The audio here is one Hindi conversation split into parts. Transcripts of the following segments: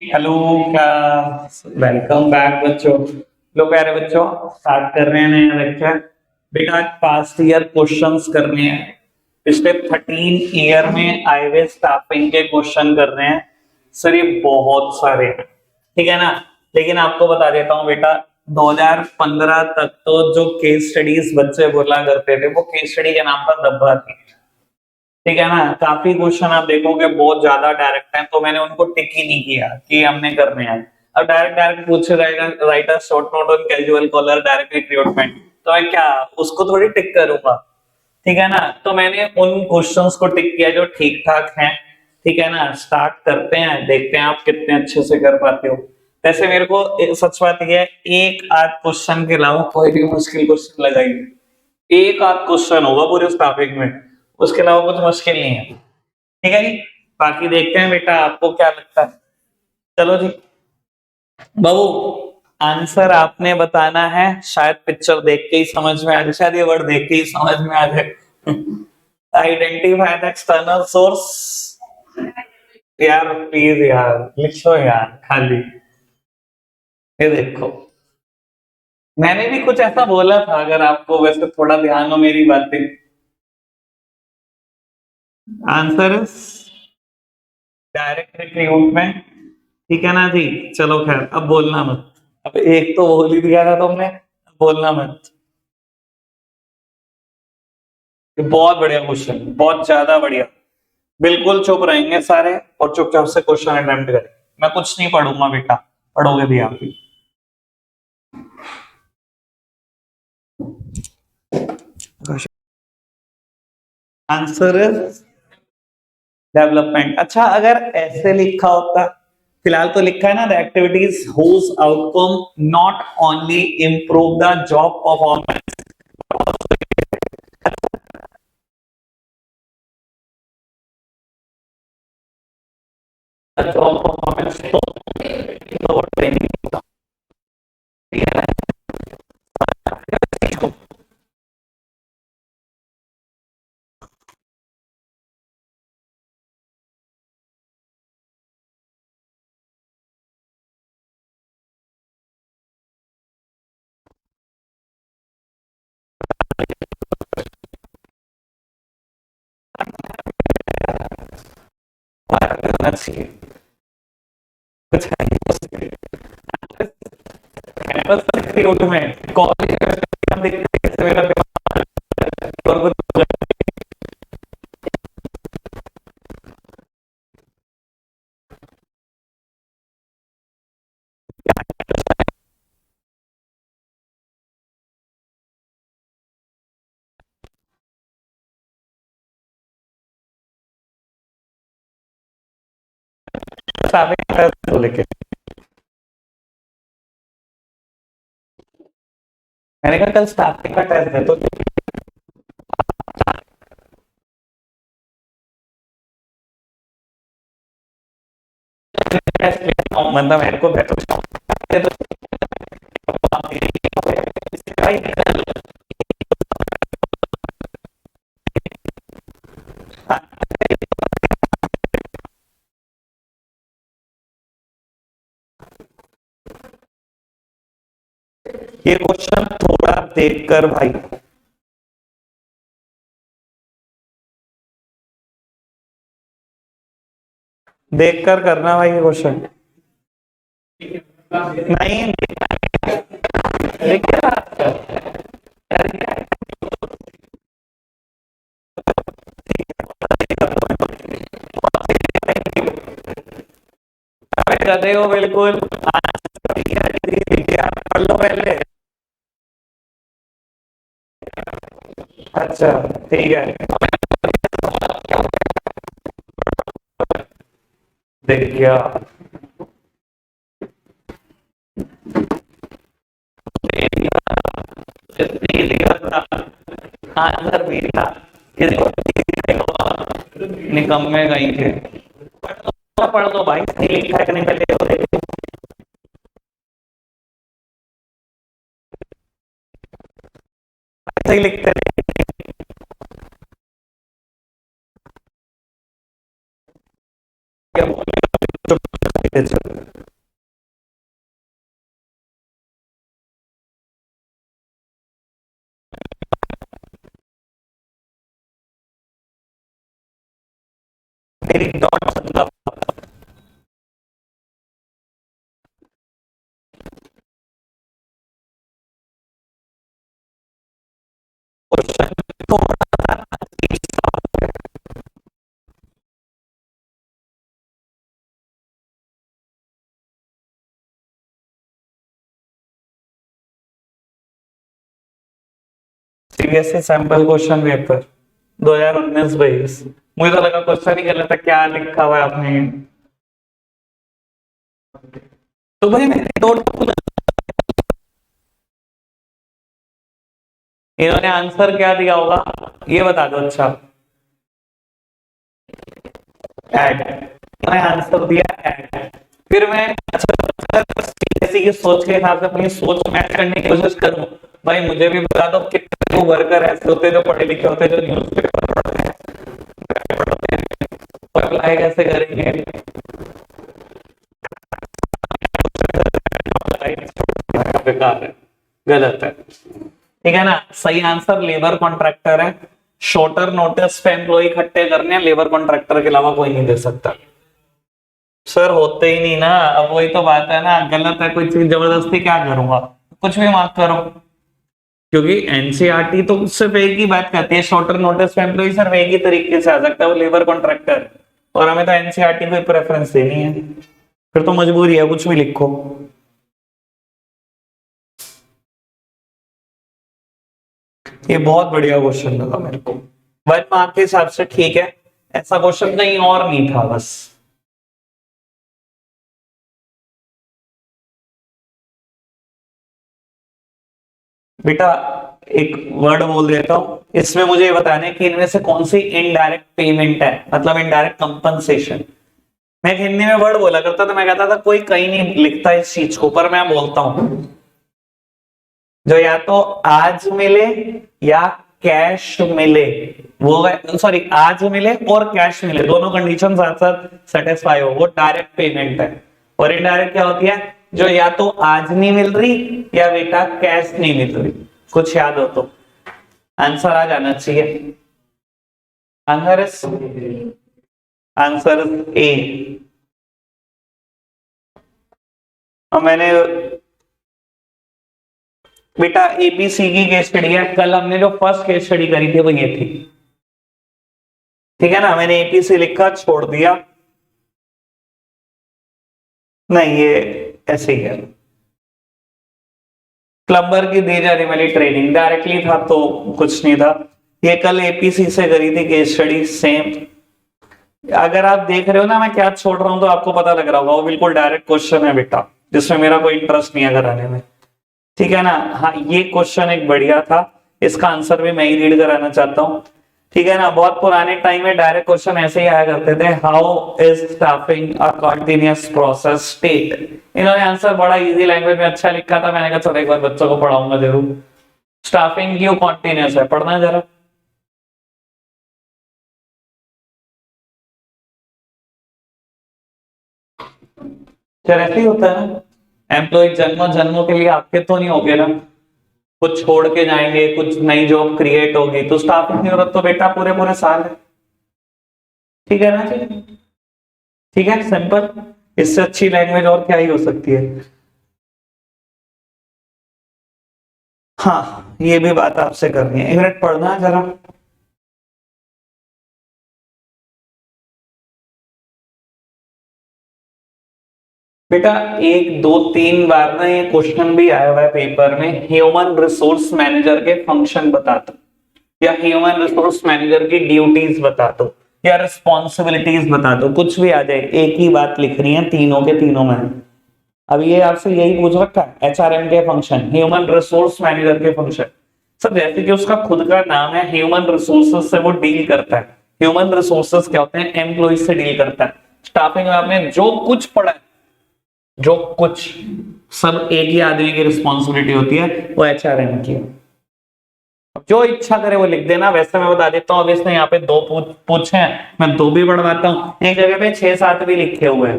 हेलो। क्या वेलकम बैक बच्चों। लो प्यारे बच्चों, स्टार्ट कर रहे हैं नया लेक्चर। बेटा आज पास्ट ईयर क्वेश्चंस करने हैं। पिछले 13 ईयर में आए हुए स्टाफिंग के क्वेश्चन कर रहे हैं सर, ये बहुत सारे हैं, ठीक है ना। लेकिन आपको बता देता हूँ बेटा, 2015 तक तो जो केस स्टडीज बच्चे बोला करते थे वो केस स्टडी के नाम पर दब्बा थी, ठीक है ना। काफी क्वेश्चन आप देखोगे बहुत ज्यादा डायरेक्ट है, तो मैंने उनको टिक ही नहीं किया कि हमने करने हैं। अब डायरेक्ट डायरेक्ट पूछ रहेगा, write a short note on casual caller direct recruitment, तो मैं क्या उसको थोड़ी टिक करूंगा, ठीक है ना। तो मैंने उन क्वेश्चंस को टिक किया जो ठीक ठाक हैं, ठीक है ना। स्टार्ट करते हैं, देखते हैं आप कितने अच्छे से कर पाते हो। वैसे मेरे को सच बात यह है, एक आध क्वेश्चन के अलावा कोई भी मुश्किल क्वेश्चन लगाइए, एक आध क्वेश्चन होगा पूरे उस टॉपिक में, उसके अलावा कुछ मुश्किल नहीं है, ठीक है जी। बाकी देखते हैं बेटा आपको क्या लगता है। चलो जी बाबू, आंसर आपने बताना है। शायद पिक्चर देख के ही समझ में आ जाए, शायद ये वर्ड देख के ही समझ में आ जाए। Identify the external source. यार प्लीज यार लिखो यार खाली। ये देखो, मैंने भी कुछ ऐसा बोला था, अगर आपको वैसे थोड़ा ध्यान हो मेरी बातें। आंसर इज डायरेक्ट रिक्रूटमेंट, ठीक है ना जी। चलो खैर, अब बोलना मत। अब एक तो बोल ही दिया था तुमने, बोलना मत। ये बहुत बढ़िया क्वेश्चन, बहुत ज्यादा बढ़िया। बिल्कुल चुप रहेंगे सारे और चुपचाप से क्वेश्चन अटेम्प्ट करें। मैं कुछ नहीं पढ़ूंगा बेटा, पढ़ोगे भी आप भी। Answer is development. अच्छा, अगर ऐसे लिखा होता, फिलहाल तो लिखा है ना, the activities whose outcome not only improve the job performance, job performance तो ट्रेनिंग, करना चाहिए। कुछ है कैंपस में कॉलेज में देखते हैं मेरा और कुछ तो लेके मैंने कहा कल स्टार्टिंग का टेस्ट है तो टेस्ट लेता हूँ, मतलब मेरे को बेटर ये क्वेश्चन थोड़ा देखकर भाई, देखकर करना भाई ये क्वेश्चन। नहीं देखिए गधे हो बिल्कुल। देखिए आप पढ़ लो पहले। अच्छा ठीक है, देखिए आंसर भी था, निकम्मे कहीं के। पढ़ दो भाई, सही लिखा है कि नहीं पहले वो देखो। सही लिखते हैं क्या बोल रहे हो? मेरी dot CBSE sample question paper 2019-20। मुझे तो लगा क्वेश्चन ही गलत है, क्या लिखा हुआ है आपने। तो भाई मैंने नोट, इन्होंने आंसर क्या दिया होगा ये बता दो। अच्छा ऐड, मैं आंसर दिया ऐड। फिर मैं अच्छा किसी की सोच के हिसाब से अपनी सोच मैच करने की कोशिश करूं। भाई मुझे भी बता दो कितने वो वर्कर ऐसे होते हैं जो पढ़े लिखे होते हैं, जो न्यूज़पेपर पढ़ते हैं, अप्लाई कैसे करेंगे। बेकार है, गलत है। ठीक है ना, सही आंसर लेबर कॉन्ट्रैक्टर है। शॉर्टर नोटिस पे एम्प्लॉय इकट्ठे करने लेबर कॉन्ट्रैक्टर के अलावा कोई नहीं दे सकता। सर होते ही नहीं ना, अब वही तो बात है ना, गलत है कोई चीज जबरदस्ती क्या करूंगा, कुछ भी मार्क करो। क्योंकि एनसीईआरटी तो सिर्फ एक ही बात कहती है, शॉर्टर नोटिस पे एम्प्लॉय सिर्फ एक ही तरीके से आ सकता है, वो लेबर कॉन्ट्रैक्टर। और हमें तो एनसीईआरटी को प्रेफरेंस देनी है, फिर तो मजबूरी है कुछ भी लिखो। ये बहुत बढ़िया क्वेश्चन लगा मेरे को, 1 मार्क के हिसाब से ठीक है। ऐसा क्वेश्चन कहीं और नहीं था बस। बेटा एक वर्ड बोल देता हूं, इसमें मुझे बताना है कि इनमें से कौन सी इनडायरेक्ट पेमेंट है, मतलब इनडायरेक्ट कंपनसेशन। मैं हिंदी में वर्ड बोला करता था, मैं कहता था कोई कहीं नहीं लिखता इस चीज को, पर मैं बोलता हूं जो या तो आज मिले या कैश मिले, वो सॉरी आज मिले और कैश मिले, दोनों कंडीशन साथ साथ सेटिस्फाई हो, वो डायरेक्ट पेमेंट है। और इनडायरेक्ट क्या होती है, जो या तो आज नहीं मिल रही या बेटा कैश नहीं मिल रही। कुछ याद हो तो आंसर आ जाना चाहिए। Answer answer A. और मैंने बेटा एबीसी की केस स्टडी है, कल हमने जो फर्स्ट केस स्टडी करी थी वो ये थी। ठीक है ना, मैंने एपीसी लिखा छोड़ दिया, नहीं ये ऐसे ही है। प्लम्बर की दी जाने वाली ट्रेनिंग डायरेक्टली था तो कुछ नहीं था, ये कल एपीसी से करी थी केस स्टडी सेम। अगर आप देख रहे हो ना मैं क्या छोड़ रहा हूं तो आपको पता लग रहा होगा, वो बिल्कुल डायरेक्ट क्वेश्चन है बेटा, जिसमें मेरा कोई इंटरेस्ट नहीं है कराने में। ठीक है ना, हाँ ये क्वेश्चन एक बढ़िया था, इसका आंसर भी मैं ही रीड कराना चाहता हूं। ठीक है ना, बहुत पुराने टाइम में डायरेक्ट क्वेश्चन ऐसे ही आया करते थे, how is staffing a continuous process state. इन्होंने आंसर बड़ा इजी लैंग्वेज में अच्छा लिखा था, मैंने कहा चलो एक बार बच्चों को पढ़ाऊंगा जरूर। स्टाफिंग क्यों कॉन्टिन्यूस है, पढ़ना जरा। क्या ऐसे ही होता है ना, एम्प्लॉय जन्मों जन्मों के लिए आपके तो नहीं होगे ना, कुछ छोड़ के जाएंगे, कुछ नई जॉब क्रिएट होगी, तो स्टाफिंग की जरूरत तो बेटा पूरे पूरे साल है। ठीक है ना जी, ठीक है सिंपल, इससे अच्छी लैंग्वेज और क्या ही हो सकती है। हाँ ये भी बात आपसे करनी है, एक मिनट पढ़ना है जरा। बेटा एक दो तीन बार ना ये क्वेश्चन भी आया हुआ है पेपर में, ह्यूमन रिसोर्स मैनेजर के फंक्शन बता दो, या ह्यूमन रिसोर्स मैनेजर की ड्यूटीज बता दो, या रिस्पॉन्सिबिलिटीज बता दो, कुछ भी आ जाए, एक ही बात लिखनी है तीनों के तीनों में। अब ये आपसे यही पूछ रखा है, एचआरएम के फंक्शन, ह्यूमन रिसोर्स मैनेजर के फंक्शन। सर जैसे कि उसका खुद का नाम है, ह्यूमन रिसोर्सेज से वो डील करता है। ह्यूमन रिसोर्सेज क्या होते हैं, एम्प्लॉय से डील करता है। स्टाफिंग में आपने जो कुछ पढ़ा है, जो कुछ, सब एक ही आदमी की रिस्पॉन्सिबिलिटी होती है, वो एचआरएम की है। जो इच्छा करे वो लिख देना, वैसे मैं बता देता हूँ, अब इसने यहाँ पे दो पूछे हैं, मैं दो भी बढ़वाता हूँ, एक जगह पे 6-7 भी लिखे हुए हैं,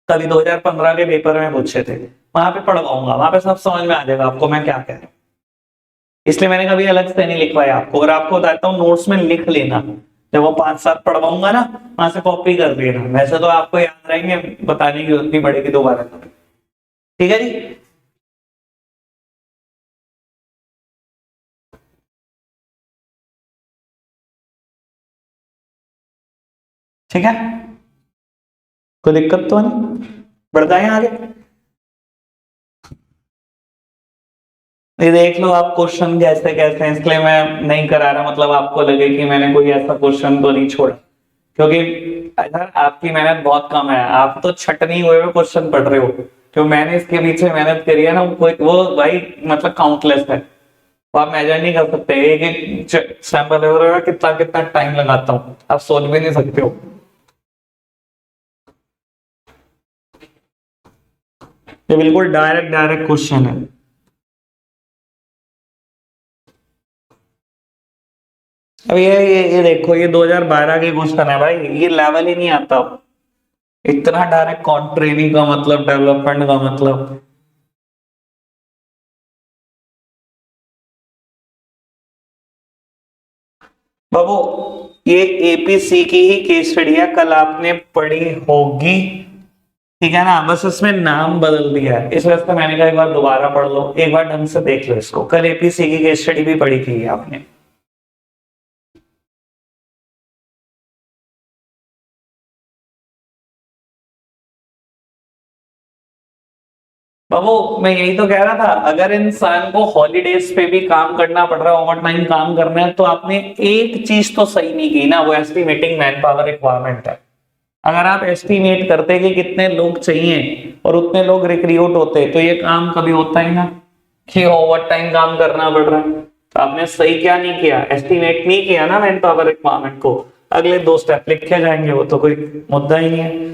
कभी 2015 के पेपर में पूछे थे, वहां पे पढ़वाऊंगा, वहां पे सब समझ में आ जाएगा आपको मैं क्या कह रहा हूँ। इसलिए मैंने कभी अलग से नहीं लिखवाया आपको, और आपको बताता हूँ नोट्स में लिख लेना, जब वो 5-7 पढ़वाऊंगा ना, वहां से कॉपी कर देना, वैसे तो आपको याद रहेंगे, बताने की जरूरत नहीं पड़ेगी दोबारा। ठीक है जी। ठीक है, कोई दिक्कत तो नहीं, बढ़ जाए आगे। ये देख लो आप क्वेश्चन कैसे कैसे हैं, इसलिए मैं नहीं करा रहा, मतलब आपको लगे कि मैंने कोई ऐसा क्वेश्चन तो नहीं छोड़ा, क्योंकि अगर आपकी मेहनत बहुत कम है, आप तो छटनी हुए हुए क्वेश्चन पढ़ रहे हो, जो मैंने इसके पीछे मेहनत करी है ना, वो भाई मतलब काउंटलेस है, वो आप मेजर नहीं कर सकते। एक एक सैंपल कितना कितना टाइम लगाता हूँ, आप सोच भी नहीं सकते हो। ये बिल्कुल डायरेक्ट डायरेक्ट क्वेश्चन है। अब ये देखो, ये 2012 के क्वेश्चन है भाई, ये लेवल ही नहीं आता इतना डायरेक्ट, ट्रेनिंग का मतलब, डेवलपमेंट का मतलब। बाबू, ये एपीसी की ही केस स्टडी है, कल आपने पढ़ी होगी, ठीक है ना, बस उसमें नाम बदल दिया है, इस वजह से मैंने कहा एक बार दोबारा पढ़ लो, एक बार ढंग से देख लो इसको, कल एपीसी की केस स्टडी भी पढ़ी थी आपने। बाबू, मैं यही तो कह रहा था, अगर इंसान को हॉलीडेज पे भी काम करना पड़ रहा है, ओवर टाइम काम करना है, तो आपने एक चीज तो सही नहीं की ना, वो एस्टिमेटिंग मैन पावर रिक्वायरमेंट है। अगर आप एस्टिमेट करते कि कितने लोग चाहिए और उतने लोग रिक्रूट होते, तो ये काम कभी होता ही ना कि ओवर टाइम काम करना पड़ रहा है। तो आपने सही क्या नहीं किया, एस्टिमेट नहीं किया ना मैन पावर रिक्वायरमेंट को। अगले 2 स्टेप लिखे जाएंगे, वो तो कोई मुद्दा ही नहीं है।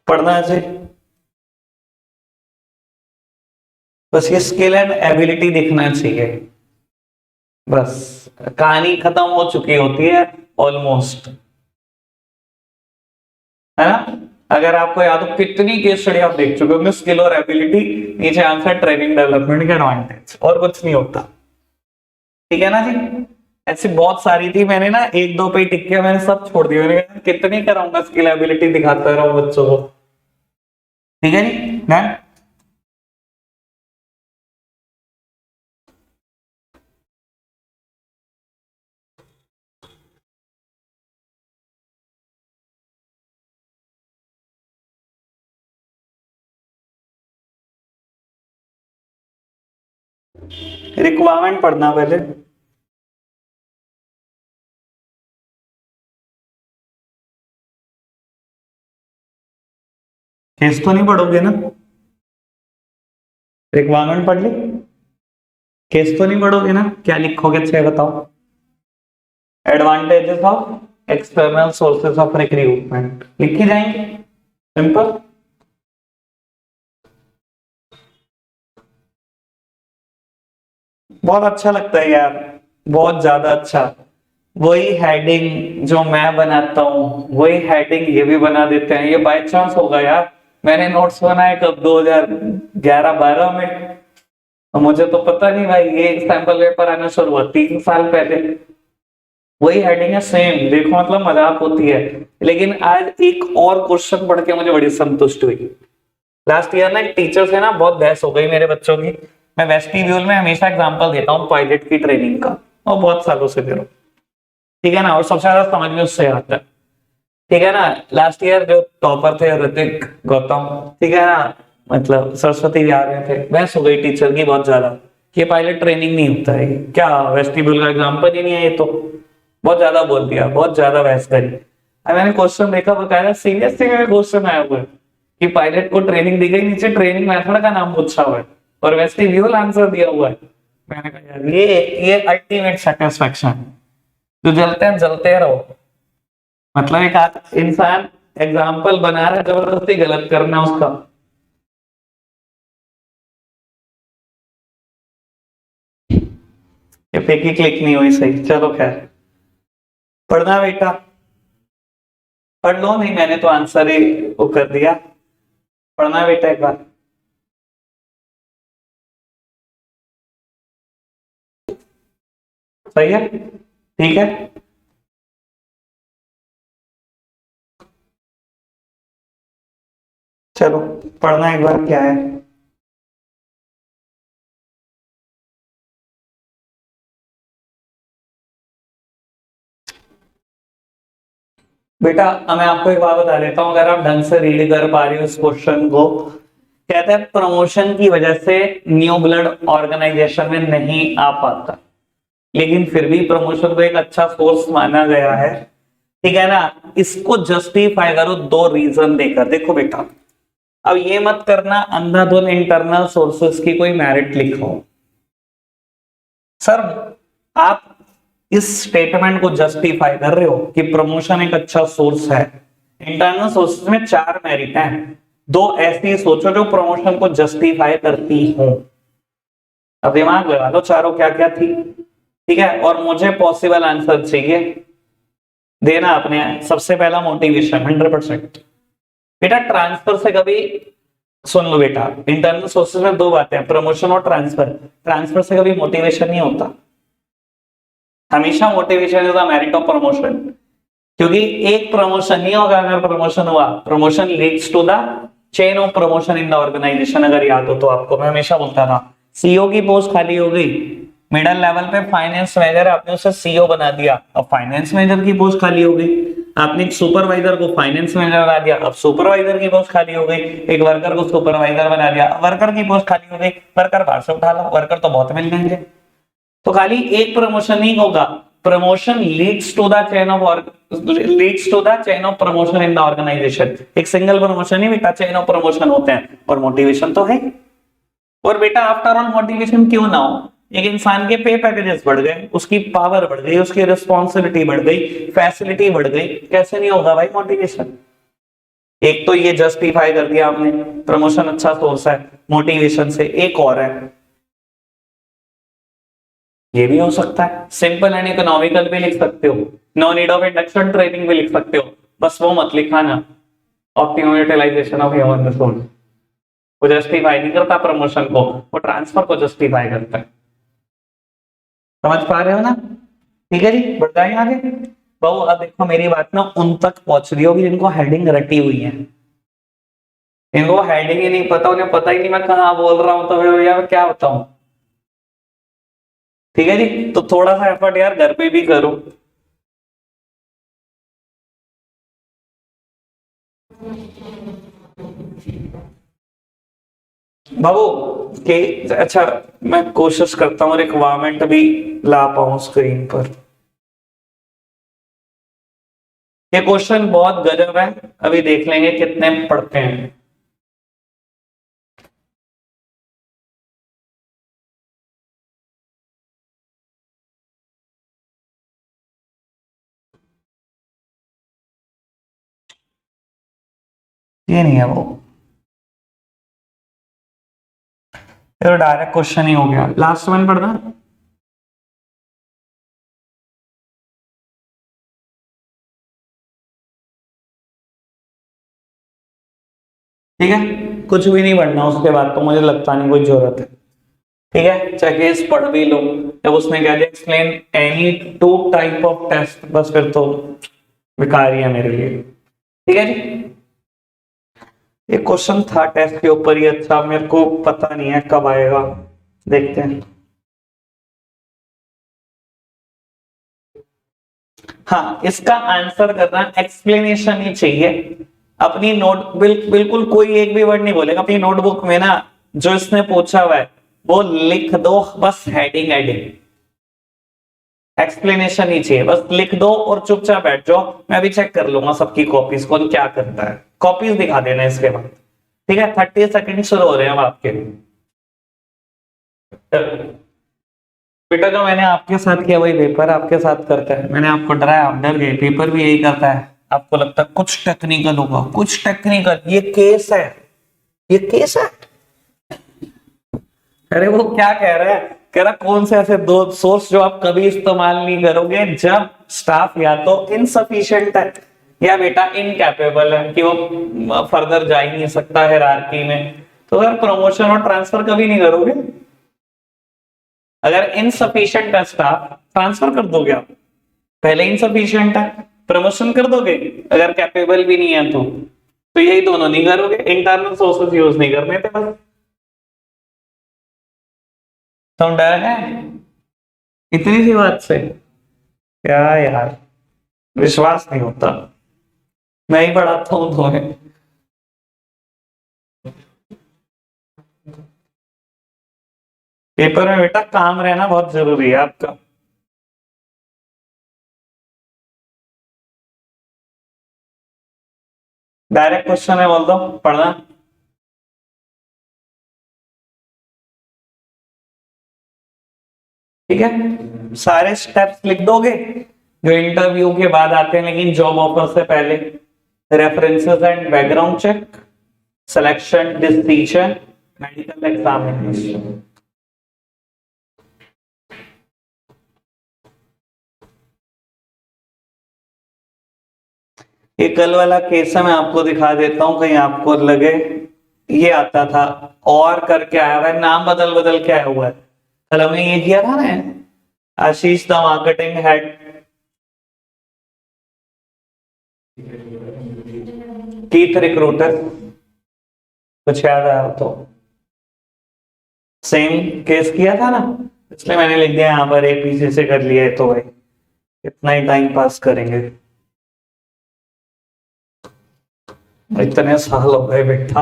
पढ़ना चाहिए, बस ये स्किल एंड एबिलिटी दिखना चाहिए, बस कहानी खत्म हो चुकी होती है ऑलमोस्ट, है ना। अगर आपको याद हो, कितनी केस स्टडी आप देख चुके होंगे, स्किल और एबिलिटी, नीचे आंसर ट्रेनिंग डेवलपमेंट के एडवांटेज, और कुछ नहीं होता। ठीक है ना जी। ऐसी बहुत सारी थी, मैंने ना 1-2 पे टिक किया, मैंने सब छोड़ दिया, मैंने कहा कितनी कराऊंगा स्किल एबिलिटी दिखाता रहो बच्चों को। ठीक है जी डन। रिक्वायरमेंट पढ़ना पहले। केस तो नहीं पढ़ोगे ना, रिक्वायरमेंट पढ़ ली, केस तो नहीं पढ़ोगे ना, क्या लिखोगे अच्छा बताओ। Advantages of external sources of recruitment लिखी जाएंगे, सिंपल। बहुत अच्छा लगता है यार, बहुत ज्यादा अच्छा। वही हेडिंग जो मैं बनाता हूँ, वही हेडिंग ये भी बना देते हैं, ये बाय चांस होगा यार। मैंने नोट्स बनाए कब, 2011-12 में, और मुझे तो पता नहीं भाई, ये सैंपल पेपर आना शुरू हुआ 3 साल पहले। वही हेडिंग है सेम, देखो मतलब मजाक होती है। लेकिन आज एक और क्वेश्चन पढ़ के मुझे बड़ी संतुष्ट हुई। लास्ट ईयर ना एक टीचर से ना बहुत बहस हो गई मेरे बच्चों की। मैं वेस्टिब्यूल में हमेशा एग्जांपल देता हूँ पायलट की ट्रेनिंग का, और बहुत सालों से दे रहा हूँ, ठीक है ना, और सबसे ज्यादा समझ में उससे आता है। ठीक है ना, लास्ट ईयर जो टॉपर थे ऋतिक गौतम, ठीक है ना, मतलब सरस्वती आ रहे थे, बहस हो गई टीचर की बहुत ज्यादा कि ये पायलट ट्रेनिंग नहीं होता है, क्या वेस्टिब्यूल का एग्जाम्पल ही नहीं है ये तो। बहुत ज्यादा बोल दिया, बहुत ज्यादा बहस करी। अब मैंने क्वेश्चन देखा, बकायदा सीरियसली में क्वेश्चन आया हुआ है कि पायलट को ट्रेनिंग दी गई, नीचे ट्रेनिंग मेथड का नाम पूछा हुआ है और वेस्टिब्यूल आंसर दिया हुआ है। मैंने कहा यार ये अल्टीमेट सेटिस्फेक्शन है। जो जलते हैं जलते रहो, मतलब एक इंसान एग्जाम्पल बना रहा है, जबरदस्ती गलत करना उसका। ये फेक क्लिक नहीं हुई सही, चलो खैर, पढ़ना बेटा, पढ़ लो, नहीं मैंने तो आंसर ही वो कर दिया। पढ़ना है बेटा एक बार। सही है, ठीक है। चलो पढ़ना एक बार क्या है। बेटा मैं आपको एक बात बता देता हूं, अगर आप ढंग से रीड कर पा रहे हो इस क्वेश्चन को, कहते हैं प्रमोशन की वजह से न्यू ब्लड ऑर्गेनाइजेशन में नहीं आ पाता, लेकिन फिर भी प्रमोशन को एक अच्छा सोर्स माना गया है, ठीक है ना। इसको जस्टिफाई करो दो रीजन देकर। देखो बेटा, अब ये मत करना अंधाधुन इंटरनल सोर्सेस की कोई मेरिट लिखो। सर आप इस स्टेटमेंट को जस्टिफाई कर रहे हो कि प्रमोशन एक अच्छा सोर्स है, इंटरनल सोर्सेस में 4 मेरिट हैं, दो ऐसी सोचो जो प्रमोशन को जस्टिफाई करती हो। अब दिमाग लगा लो चारों क्या क्या थी, ठीक है। और मुझे पॉसिबल आंसर चाहिए देना अपने। सबसे पहला मोटिवेशन 100%। बेटा ट्रांसफर से कभी, सुन लो बेटा, इंटरनल सोर्सेज में दो बातें हैं, प्रमोशन और ट्रांसफर। ट्रांसफर से कभी मोटिवेशन नहीं होता, हमेशा motivation is the merit of promotion, क्योंकि एक प्रमोशन नहीं होगा अगर प्रमोशन हुआ। Promotion leads to the chain of promotion in the organisation. अगर याद हो तो आपको मैं हमेशा बोलता था, सीईओ की पोस्ट खाली हो गई, मिडिल लेवल पे फाइनेंस मैनेजर, आपने उसे सीईओ बना दिया, अब फाइनेंस मैनेजर की पोस्ट खाली हो गई। आपने एक सुपरवाइजर को फाइनेंस मैनेजर बना दिया, अब सुपरवाइजर की पोस्ट खाली हो गई। एक वर्कर को सुपरवाइजर बना दिया, वर्कर की पोस्ट खाली हो गई। वर्कर बाहर से उठा लो, वर्कर तो बहुत मिल जाएंगे। तो खाली एक प्रमोशन नहीं होगा, promotion leads to the chain of promotion in the organisation. एक सिंगल प्रमोशन नहीं बेटा, चेन ऑफ प्रमोशन होते हैं, और मोटिवेशन तो है। और बेटा आफ्टर ऑल मोटिवेशन क्यों ना हो, एक इंसान के पे पैकेजेस बढ़ गए, उसकी पावर बढ़ गई, उसकी रिस्पॉन्सिबिलिटी बढ़ गई, फैसिलिटी बढ़ गई, कैसे नहीं होगा भाई मोटिवेशन। एक तो ये जस्टिफाई कर दिया आपने, प्रमोशन अच्छा सोर्स है मोटिवेशन से। एक और है, ये भी हो सकता है, सिंपल एंड इकोनॉमिकल भी लिख सकते हो, no need of induction training भी लिख सकते हो, बस वो मत लिखा ना optimum utilisation of human resource. वो जस्टिफाई नहीं करता प्रमोशन को, वो ट्रांसफर को जस्टिफाई करता है। समझ पा रहे हो ना, ठीक है जी। बढ़ जाए आगे बहु। अब देखो मेरी बात ना उन तक पहुंच रही होगी जिनको हेडिंग रटी हुई है, इनको हेडिंग ही नहीं पता, उन्हें पता ही नहीं मैं कहाँ बोल रहा हूं, तो भैया मैं क्या बताऊं। ठीक है जी, तो थोड़ा सा एफर्ट यार घर पे भी करो। बाबू के अच्छा, मैं कोशिश करता हूँ रिक्वायरमेंट भी ला पाऊं स्क्रीन पर। ये क्वेश्चन बहुत गजब है, अभी देख लेंगे कितने पढ़ते हैं। ये नहीं है वो, ये डायरेक्ट क्वेश्चन ही हो गया। लास्ट वन पढ़ना, ठीक है। कुछ भी नहीं पढ़ना उसके बाद, तो मुझे लगता नहीं कोई जरूरत है, ठीक है। चाहे केस पढ़ भी लो, जब उसने कह दिया explain any two type of test, बस फिर तो बेकार ही है मेरे लिए, ठीक है जी। ये क्वेश्चन था टेस्ट के ऊपर ही, अच्छा मेरे को पता नहीं है कब आएगा, देखते हैं। हाँ इसका आंसर करना, एक्सप्लेनेशन ही चाहिए। अपनी नोट बिल्कुल कोई एक भी वर्ड नहीं बोलेगा, अपनी नोटबुक में ना जो इसने पूछा हुआ है वो लिख दो, बस हेडिंग हेडिंग, एक्सप्लेनेशन ही चाहिए, बस लिख दो और चुपचाप बैठ जाओ। मैं अभी चेक कर लूंगा सबकी कॉपीज कौन क्या करता है, कॉपीज दिखा देना इसके बाद, ठीक है। 30 सेकंड शुरू हो रहे हैं अब आपके। बेटा जो मैंने आपके साथ किया वही पेपर आपके साथ करता है, मैंने आपको डराया, आप डर गए, पेपर भी यही करता है। आपको लगता है कुछ टेक्निकल होगा, कुछ टेक्निकल, ये केस है, ये केस है। अरे वो क्या कह रहा है, कह रहा कौन से ऐसे दो सोर्स जो आप कभी इस्तेमाल नहीं करोगे जब स्टाफ या तो इनसफिशिएंट है या बेटा इनकैपेबल है कि वो फर्दर जा ही नहीं सकता है हायरार्की में, तो अगर प्रमोशन और ट्रांसफर कभी नहीं करोगे। अगर इनसफिशिएंट है स्टाफ, ट्रांसफर कर दोगे आप, पहले इनसफिशिएंट है प्रमोशन कर दोगे, अगर कैपेबल भी नहीं है तो यही दोनों नहीं करोगे, इंटरनल सोर्सेस यूज नहीं करने थे बस। तो डर है इतनी सी बात से, क्या यार विश्वास नहीं होता। मैं ही पढ़ाता हूं तुम्हें। पेपर में बेटा काम रहना बहुत जरूरी है आपका। डायरेक्ट क्वेश्चन है, बोल दो पढ़ना। ठीक है, सारे स्टेप्स लिख दोगे जो इंटरव्यू के बाद आते हैं, लेकिन जॉब ऑफर से पहले। References and background check, selection decision, medical examination. ये कल वाला केस है, मैं आपको दिखा देता हूं कहीं आपको लगे ये आता था और करके आया हुआ है, नाम बदल बदल के आया हुआ है। कल हमने ये किया था ना, Ashish the marketing head, Keith recruiter, कुछ याद आया तो। सेम केस किया था ना, इसलिए मैंने लिख दिया यहाँ पर एक पीछे से कर लिया है, तो भाई इतना ही टाइम पास करेंगे। इतने साल हो गए बेटा,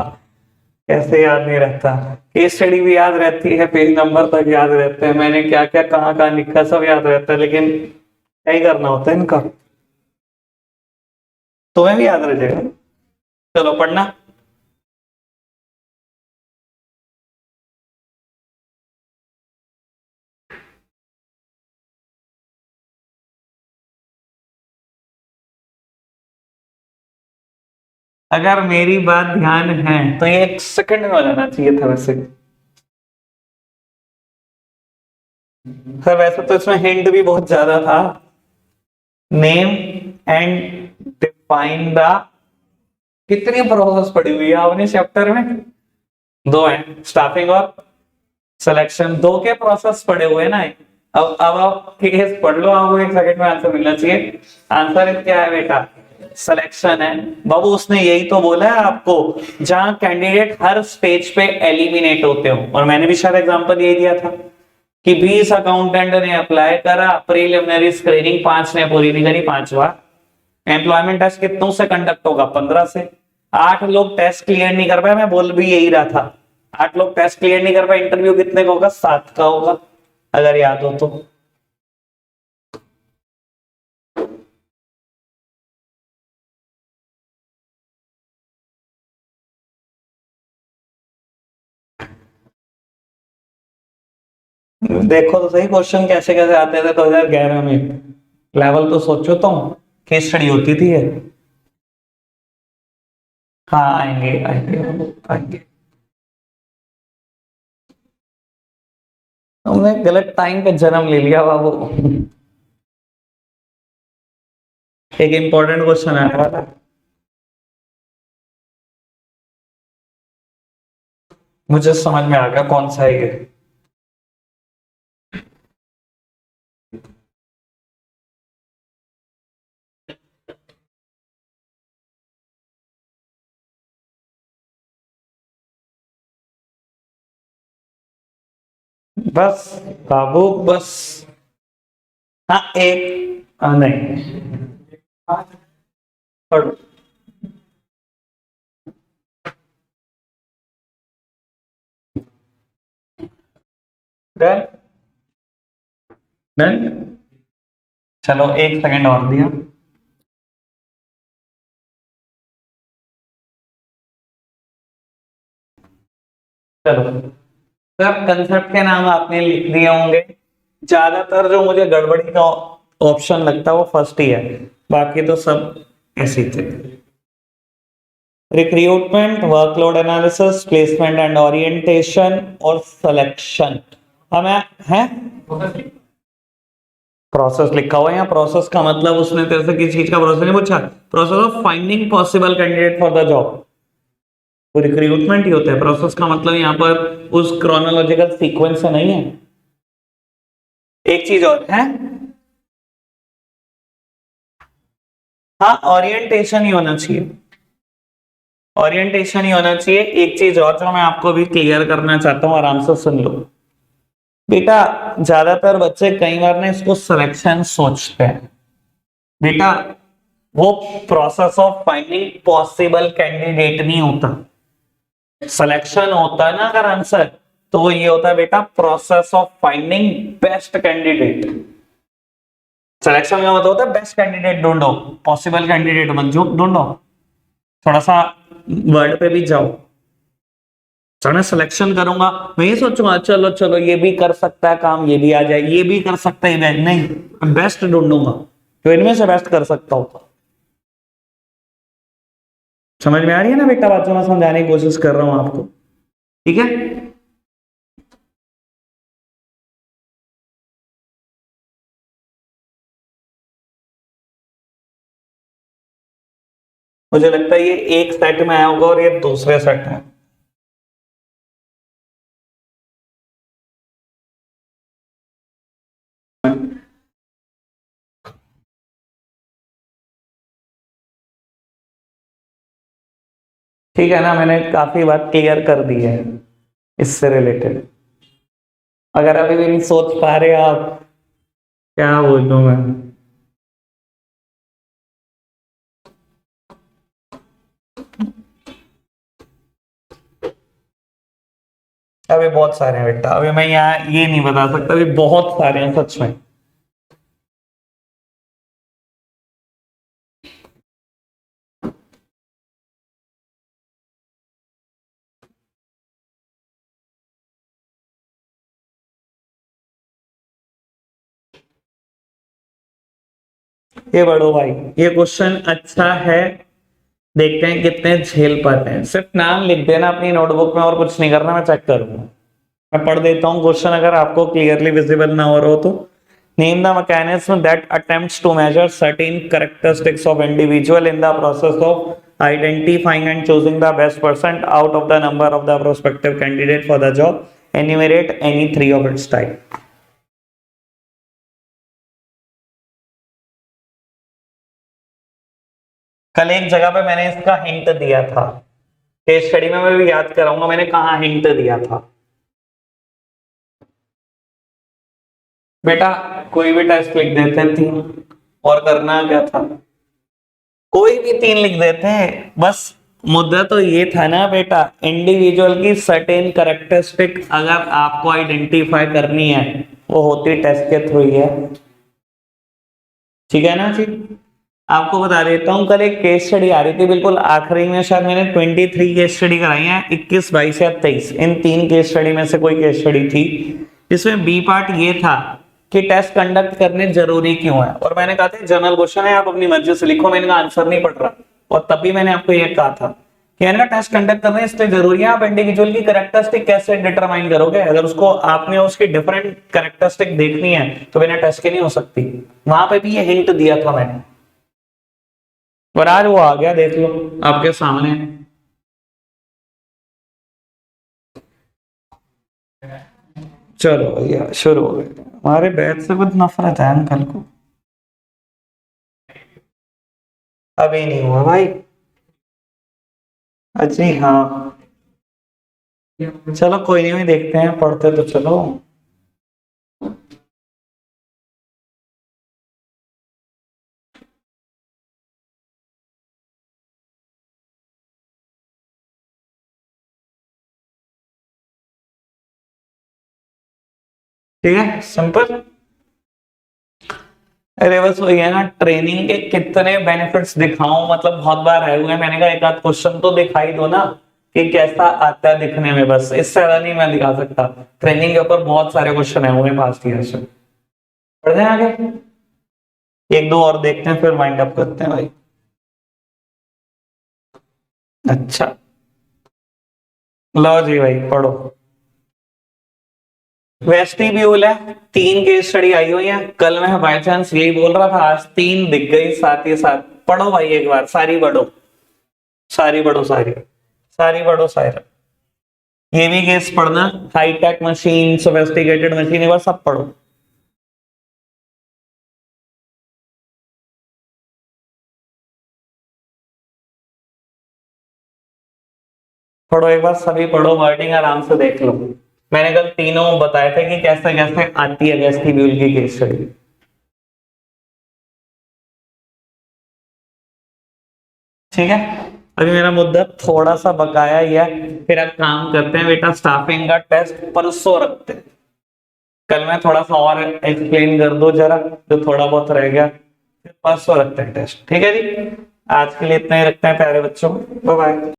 कैसे याद नहीं रहता। केस स्टडी भी याद रहती है, पेज नंबर तक याद रहते हैं, मैंने क्या क्या कहाँ कहाँ लिखा सब याद रहता है, लेकिन क्या ही करना होता है इनका। तुम्हें भी याद रह जाएगा। चलो पढ़ना। अगर मेरी बात ध्यान है तो ये 1 सेकंड में हो जाना चाहिए था वैसे। सर वैसे तो इसमें हिंट भी बहुत ज्यादा था। नेम एंड डिफाइन द, कितनी प्रोसेस पड़ी हुई है आपने चैप्टर में? 2 है, स्टाफिंग और सिलेक्शन, 2 के प्रोसेस पड़े हुए ना। अब आप केस पढ़ लो, आपको 1 सेकंड में आंसर मिलना चाहिए। आंसर क्या है बेटा? सिलेक्शन है बाबू, उसने यही तो बोला है आपको, जहां कैंडिडेट हर स्टेज पे एलिमिनेट होते हो। और मैंने भी शायद एग्जांपल यही दिया था कि 20 अकाउंटेंट ने अप्लाई करा, प्रीलिमिनरी स्क्रीनिंग 5 ने पूरी नहीं करी, 5 बार। एम्प्लॉयमेंट टेस्ट कितनों से कंडक्ट होगा? 15 से। 8 लोग टेस्ट क्लियर नहीं कर पाए, मैं बोल भी यही रहा था। 8 लोग टेस्ट क्लियर नहीं कर पाए, इंटरव्यू कितने का होगा? 7 का होगा, अगर याद हो तो। देखो तो सही क्वेश्चन कैसे कैसे आते थे 2011 में। लेवल तो सोचो तुम, केस स्टडी होती थी ये। हाँ आएंगे आएंगे आएंगे। तुमने गलत टाइम पे जन्म ले लिया बाबू। एक इंपॉर्टेंट क्वेश्चन आने वाला है, मुझे समझ में आ गया कौन सा है ये। बस बाबू बस। हाँ एक नहीं, पढ़ो। Done done. चलो 1 सेकंड और दिया। चलो सर, कंसेप्ट के नाम आपने लिख दिए होंगे। ज्यादातर जो मुझे गड़बड़ी का ऑप्शन लगता है वो फर्स्ट ही है, बाकी तो सब ऐसे ही थे। Recruitment, workload analysis, placement and orientation और सिलेक्शन। हमें है प्रोसेस लिखा हुआ है या प्रोसेस का मतलब उसने तेरे से किसी चीज का प्रोसेस नहीं पूछा, process of finding possible candidate for the job, वो रिक्रूटमेंट ही होता है। प्रोसेस का मतलब यहाँ पर उस क्रोनोलॉजिकल सीक्वेंस से नहीं है। एक चीज और है, हाँ ओरिएंटेशन ही होना चाहिए, ओरिएंटेशन ही होना चाहिए। एक चीज और जो मैं आपको भी क्लियर करना चाहता हूँ, आराम से सुन लो बेटा। ज्यादातर बच्चे कई बार ना इसको सिलेक्शन सोचते हैं बेटा, वो process of finding possible candidate नहीं होता। सिलेक्शन होता है ना अगर आंसर, तो वो ये होता है बेटा process of finding best candidate. Selection का मतलब होता है बेस्ट कैंडिडेट ढूंढो, पॉसिबल कैंडिडेट मत ढूंढो। थोड़ा सा वर्ड पे भी जाओ। तो मैं सिलेक्शन करूंगा, मैं ये सोचूंगा चलो चलो ये भी कर सकता है काम, ये भी आ जाए, ये भी कर सकता है, नहीं बेस्ट ढूंढूंगा जो इनमें से बेस्ट कर सकता होता। समझ में आ रही है ना बेटा बात जो मैं समझाने की कोशिश कर रहा हूं आपको, ठीक है। मुझे लगता है ये एक सेट में आया होगा और ये दूसरे सेट में। ठीक है ना, मैंने काफी बात क्लियर कर दी है इससे रिलेटेड। अगर अभी भी नहीं सोच पा रहे आप, क्या बोलूं मैं। अभी बहुत सारे हैं बेटा, अभी मैं यहाँ ये नहीं बता सकता, अभी बहुत सारे हैं सच में। ये बड़ो भाई, ये क्वेश्चन अच्छा है, देखते हैं कितने झेल पाते हैं। सिर्फ नाम लिख देना अपनी नोटबुक में और कुछ नहीं करना, मैं चेक करूंगा। मैं पढ़ देता हूँ क्वेश्चन, अगर आपको क्लियरली विजिबल ना हो रहा हो तो। Name the mechanism that attempts to measure certain characteristics of individual in the process of identifying and choosing the best person out of the number of the prospective candidate for the job, enumerate any three of its type. कल एक जगह पे मैंने इसका हिंट दिया था, केस स्टडी में मैं भी याद कराऊंगा मैंने कहा हिंट दिया था। बेटा कोई भी टेस्ट लिख देते थे और करना क्या था, कोई भी तीन लिख देते हैं बस। मुद्दा तो ये था ना बेटा, इंडिविजुअल की सर्टेन कैरेक्टरिस्टिक अगर आपको आइडेंटिफाई करनी है, वो होती टेस्ट के थ्रू ही है, ठीक है ना जी। आपको बता देता हूँ, कल एक केस स्टडी आ रही थी बिल्कुल आखिरी में, शायद मैंने 23 केस स्टडी कराई है, 21, 22 या 23, इन तीन केस स्टडी में से कोई केस स्टडी थी जिसमें बी पार्ट ये था कि टेस्ट कंडक्ट करने जरूरी क्यों है। और मैंने कहा था जनरल क्वेश्चन है, आप अपनी मर्जी से लिखो, मैंने कहा आंसर नहीं पढ़ रहा। और तभी मैंने आपको ये कहा था कि मैंने कहा टेस्ट कंडक्ट करने इसलिए जरूरी है, आप इंडिविजुअल की कैरेक्टरिस्टिक कैसे डिटरमाइन करोगे, अगर उसको आपने उसकी डिफरेंट कैरेक्टरिस्टिक देखनी है तो बिना टेस्ट के नहीं हो सकती। वहां पे भी ये हिंट दिया था मैंने, और आज वो आ गया, देख लो आपके सामने। चलो भैया शुरू हो गए, हमारे बैच से कुछ नफरत है अंकल को। अभी नहीं हुआ भाई, अच्छा हाँ, चलो कोई नहीं, देखते हैं पढ़ते तो चलो। ठीक है सिंपल। अरे बस वही है ना, ट्रेनिंग के कितने बेनिफिट्स दिखाऊं, मतलब बहुत बार आए हुए हैं, मैंने कहा एक आध क्वेश्चन तो दिखाई दो ना कि कैसा आता है दिखने में, बस इससे ज्यादा नहीं मैं दिखा सकता। ट्रेनिंग के ऊपर बहुत सारे क्वेश्चन आए हुए हैं पास्ट ईयर से। पढ़ते हैं आगे, एक दो और देखते हैं फिर वाइंड अप करते हैं भाई। अच्छा लो जी भाई पढ़ो। वेस्टिब्यूल है, 3 केस स्टडी आई हुई है। कल मैं बाय चांस यही बोल रहा था, आज 3 दिख गई साथ ही साथ। पढ़ो भाई एक बार, सारी पढ़ो, सारी पढ़ो, सारी सारी पढ़ो सारी। ये भी केस पढ़ना, हाईटेक मशीन, सोफिस्टिकेटेड मशीन, एक बार सब पढ़ो। पढ़ो एक बार, सभी पढ़ो, वर्डिंग आराम से देख लो। मैंने कल तीनों बताए थे कि कैसे कैसे आती है वेस्टिब्यूल की केस स्टडी। ठीक है, अभी मेरा मुद्दा थोड़ा सा बकाया ही है, फिर आप काम करते हैं बेटा, स्टाफिंग का टेस्ट परसों रखते हैं। कल मैं थोड़ा सा और एक्सप्लेन कर दो जरा, जो थोड़ा बहुत रह गया, फिर परसों रखते हैं टेस्ट। ठीक है जी, आज के लिए इतना ही रखते हैं प्यारे बच्चों, बाय बाय।